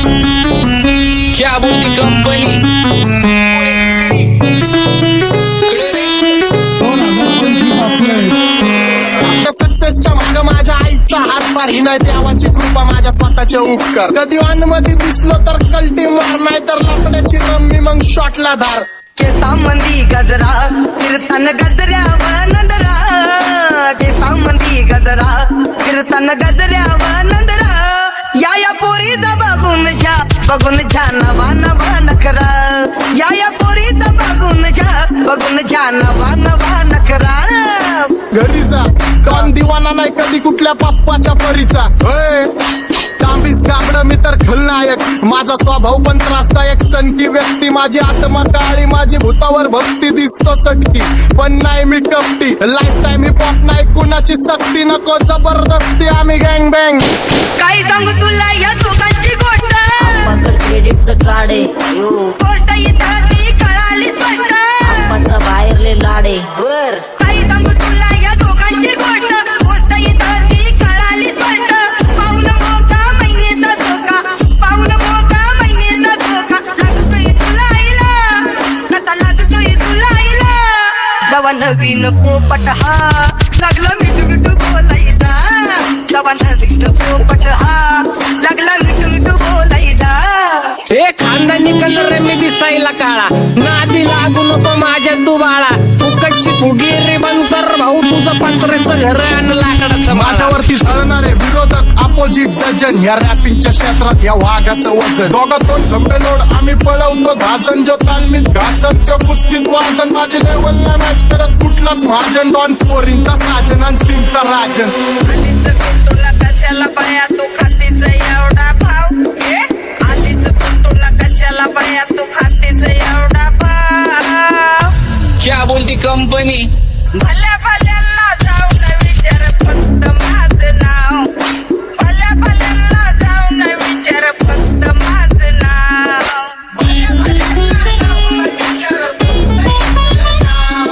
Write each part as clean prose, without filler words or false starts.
क्या बोलती कंपनी सक्सेसच्या माग माझ्या आईचा हातभार ही नाही देवाची कृपा माझ्या स्वतःचे उपकार कधी मध्ये दिसलो तर कल्टी मार नाही तर लपण्याची रम्मी मग शॉटला धार केसांमंदी गजरा कीर्तन गजऱ्यावर नंदरा केसांमंदी गजरा कीर्तन गजऱ्यावर नंदरा या पोरीचा बघून छा नवा नवा नखरा या पोरीचा बघून छा नवा नवा नखरा घरी जा डॉन दिवाना नाही कधी कुठल्या पप्पाच्या परीचा तांबीस गाबड मी तर खलनायक माझा स्वभाव पण त्रासदायक सनकी व्यक्ती माझी आत्मा काळी माझी भूतावर भक्ती दिसतो सटकी पण नाही मी कपटी लाईफ टाइम मी पॉप नाही कुणाची सक्ती नको जबरदस्ती आम्ही गँग बँग काय सांगू तुला या दोघांची गोष्ट क्रेडिटचं काढे गोष्ट इथं ती कळाली स्पष्ट बाहेरले लाडे बर काय सांगू तुला या दोघांची गोष्ट इथं ती कळाली स्पष्ट पाऊन मोका महिनेचा धोका पाऊन मोका महिनेचा धोका लागतोय तुला आईला आता लागतोय तुला आईला जवा नवीन पोपट हा लागला मिठू मिठू बोलायचा जवा नवीन पोपट हा लागला मिठू मिठू बोलायचा हे खानदानी कलर रे मी दिसायला काळा नादी लागू नको माझ्या तू बाळा फुकटची फुगी रे बंद कर भाऊ तुझं पत्रेचं घर आणि लाकडाचं माझ्यावरती झळणारे विरोधक अपोजिट डझन या रॅपिंगच्या क्षेत्रात या वाघाचं वजन दोघातून खंबे लोड आम्ही पळवतो धाजन जो तालमीत घासतच्या कुस्तीत वाजन माझी लेवल ना मॅच करत कुठलाच महाजन डॉन पोरींचा साजन आणि सिंगचा राजन तुला कशाला पाया तू खातीचा एवढा भाव आलीच तुला कशाला पाया तू खातीचा एवढा भाव क्या बोलती कंपनी भल्या भल्यांना जाऊन विचार फक्त माझं नाव भल्या भल्यांना जाऊन विचार फक्त माझं नाव भल्या भल्यांना जाऊन विचार फक्त माझं नाव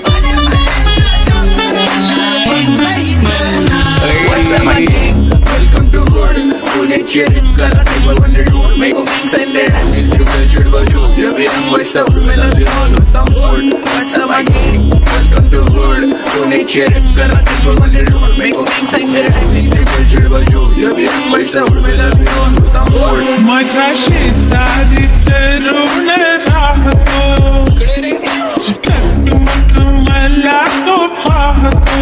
भल्या भल्यांना जाऊन विचार Welcome to Hood. Pune cheering kara table when they do make a inside there and it's your culture but you love it and watch the food love you all with the mood. What's up my gang? Welcome to Hood. Pune cheering kara table when they do make a inside there and it's your culture but you love it and watch the food love you all with the mood. माझ्या शेजारीत रुण राहतो मला तो पाहतो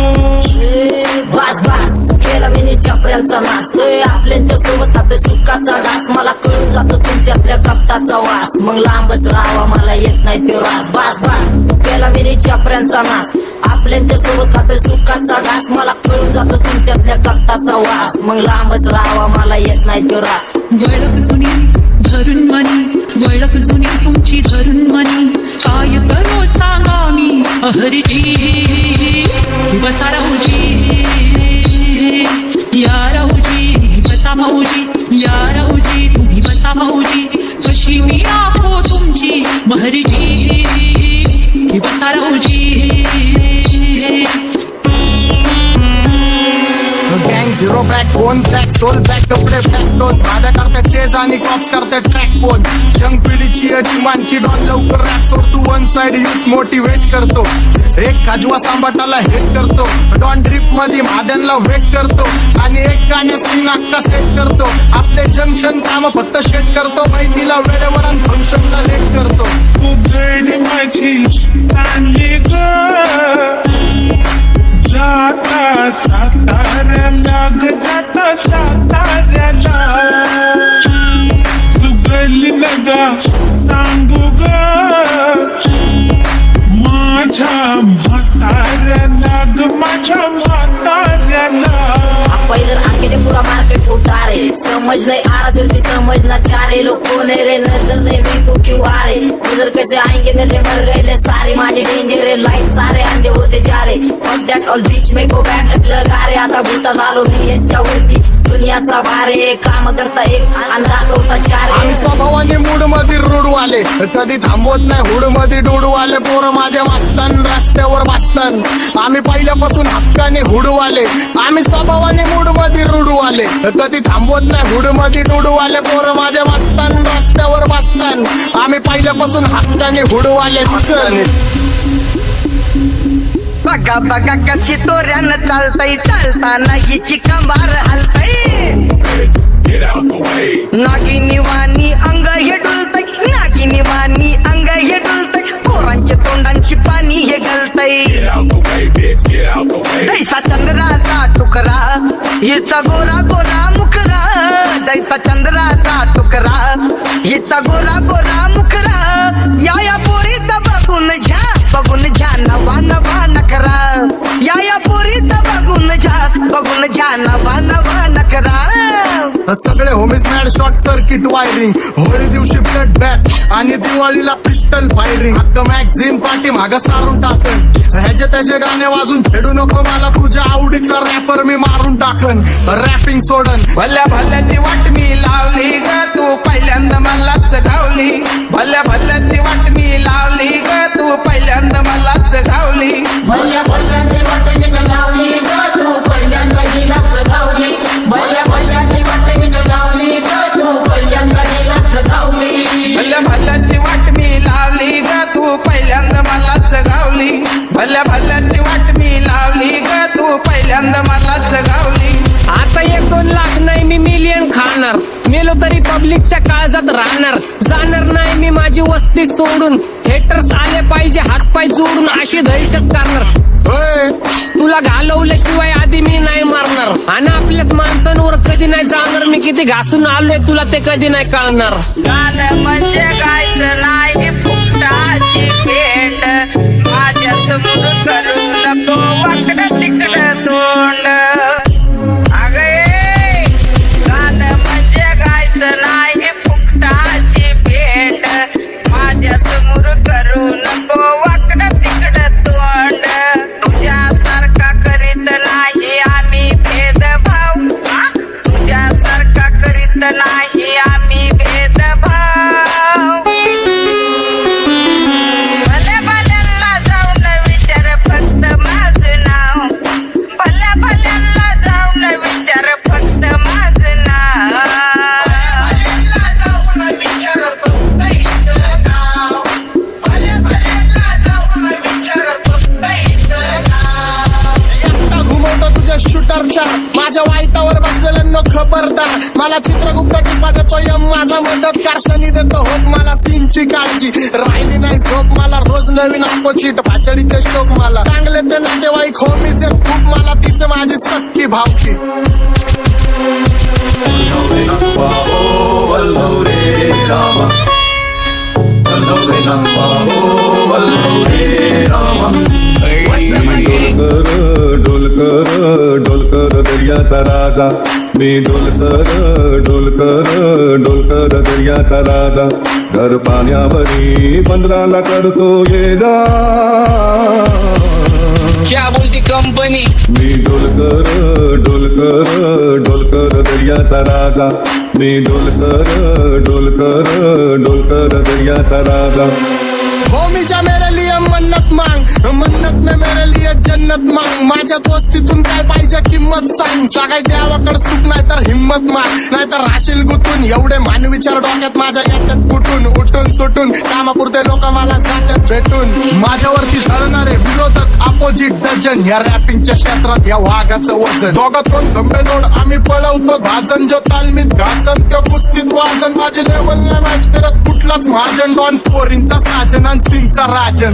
बस बस केला मी चपऱ्यांचा नाश आपल्यांच्या सोबत आपल्या सुखाचा घास मला कळून जातो तुमच्यातल्या कपटाचा वास मग लांबच राहावा मला येत नाही तो रास बस बस केला मी चपऱ्यांचा नाश आपल्यांच्या सोबत आपल्या सुखाचा घास मला कळून जातो तुमच्यातल्या कपटाचा वास मग लांबच राहावा मला येत नाही तो रास वळख जुनी धरून मनी वळख जुनी तुमची धरून मनी काय करू सांगा मी अहरजी बसा राहूजी या राहूजी बसा माऊजी या राहूजी तुम्ही बसा माऊजी कशी मी राहो तुमची महरजी बसा राहूजी गँग zero back bone black soul back कपडे बॅक डोन भाड्या करते चेज आणि कॉप्स करते ट्रॅक फोन यंग पिढीची अटी की डॉन लवकर रॅप सोडतो वन साइड युथ मोटिवेट करतो एक खाजवा सांबाटाला हेट करतो डॉन ड्रिप मध्ये भाद्यांना वेट करतो आणि एक गाण्यात सिंग अक्का सेट करतो असले जंक्शन काम फक्त शेट करतो माहितीला वेळेवर आणि फंक्शनला लेट करतो उघड माझी सांगली ग जाता साताऱ्याला ग जाता साताऱ्याला सुगली नगा सांगू ग माझ्या म्हाताऱ्याला ग माझ्या म्हाताऱ्याला पहिलं आके पुरा मार्केट उतारे समझ नहीं आ रहा फिर भी समझना चाह रहे लोग कौन है रे नजर नहीं भी तू क्यों आ रहे नजर कैसे आएंगे नजर मर गए ले सारे माझे डेंजर रे लाइट सारे अंधे होते जा रहे और दैट ऑल बीच में को बैठक लगा रे आता भूता झालो मी यांच्यावरती दुनियाचा भारे काम करता एक अंदाज होता चार आम्ही स्वभावाने मूड मध्ये रूडवाले कधी थांबवत नाही हुड मध्ये डोडवाले पोरं माझ्या वाचतान रस्त्यावर वाचतान आम्ही पहिल्यापासून हक्काने हुडवाले आम्ही स्वभावाने मूड मध्ये रूडवाले कधी थांबवत नाही हुड मध्ये डोडवाले पोरं माझ्या शासन आम्ही पहिल्यापासून हक्काने हुडवाले चल बघा बघा कशी तोऱ्यानं चालतय चालताना हिची कंबार हलतय नागिनी वाणी अंग हे डुलतय नागिनी वाणी अंग हे डुलतय पोरांच्या तोंडांची पाणी हे गलतय दैसा चंद्राचा टुकरा हिचा गोरा गोरा मुखरा दैसा चंद्राचा टुकरा हिचा गोरा गोरा मुखरा या पोरीचा बघून झा नवा नवा नकरा या पोरीचा बघून झा नवा नकरा सगळे homies mad short circuit wiring Holi दिवशी ब्लड बॅथ आणि दिवाळीला पिस्टल फायरिंग हक्क मॅगझिन पाठी मागं सारून टाकन ह्याचे त्याचे गाणे वाजून फेडू नको मला तुझ्या आवडीचा रॅपर मी मारून टाकन रॅपिंग सोडन भल्या भल्याची वाट मी लावली ग तू पहिल्यांदा मलाच गावली भल्या भल्याची वाट मी लावली ग तू पहिल्यांदा मलाच गावली भल्या भल्याची वाट मी लावली ग तू पहिल्यांदा हिलाच गावली भल्या भल्याची वाट मी लावली ग तू पहिल्यांदा हिलाच गावली भल्या भल्याची वाट मी लावली ग तू पहिल्यांदा मलाच गावली भल्या भल्याची वाट मी लावली ग तू पहिल्यांदा मलाच गावली आता 1-2 लाख नाही मी मिलियन खाणार मेलो तरी पब्लिकच्या काळजात राहणार जाणार नाही मी माझी वस्ती सोडून हेटर्स आले पाहिजे हातपाय जोडून अशी दहशत करणार होय तुला घालवल्याशिवाय आधी मी नाही मारणार आणि आपल्याच माणसांवर कधी नाही जाणार मी किती घासून आलोय तुला ते कधी नाही कळणार गाणं म्हणजे गायचं नाही फुकटाची भेट माझ्या समोर करू नको वाकडं तिकडं तोंड अगे गाणं म्हणजे गायचं नाही फुकटाची भेट माझ्या समोर करू नको वाकडं तिकडं तोंड तुझ्यासारखा करीत नाही आम्ही भेदभाव तुझ्यासारखा करीत नाही आम्ही भेदभाव भल्या भल्यांना जाऊन विचार फक्त माझं नाव भल्या भल्यांना जाऊन विचार फक्त माझं नाव एकटा घुमवतो तुझ्या शूटरच्या माझ्या वाईटावर बसलेल्यांना खबरदार मला चित्रगुप्त टिपा देतो यम माझा मदत कारशनी देतो होत मला सीनची काळजी राहिली नाही झोप मला रोज नवीन अपोजिट भाचडीचे शोक मला चांगले ते नातेवाईक होमीचे खूप मला तिचं माझी सक्की भावकी डोलकर दर्याचा राजा मी डोलकर दर्याचा राजा घर पाण्यावरी बंदराला करतो ये जा क्या बोलती कंपनी मी डोलकर दर्याचा राजा मी डोलकर दर्याचा राजा होमीच्या मेरे लिए मन्नत मांग मन्नत में मेरे लिए जन्नत मांग माझ्या दोस्तीतून काय पाहिजे किंमत सांग सगळ्या देवाकडे सुख नाही तर हिंमत माग नाही तर राशील गुतून एवढे मानविचार डोक्यात माझ्या येतात कुठून उठून सुटून कामापुरते लोक मला जातात भेटून माझ्यावरती धरणारे विरोधक अपोजिट डझन या रॅपिंगच्या क्षेत्रात या वाघाचं वजन दोघातून गंभे जोड आम्ही पळवतो भाजन जो तालमीत घासनच्या कुस्तीत वाजन माझी लेवल नाही मॅच करत कुठलाच महाजन डॉन पोरींचा साजन आणि सिंगचा राजन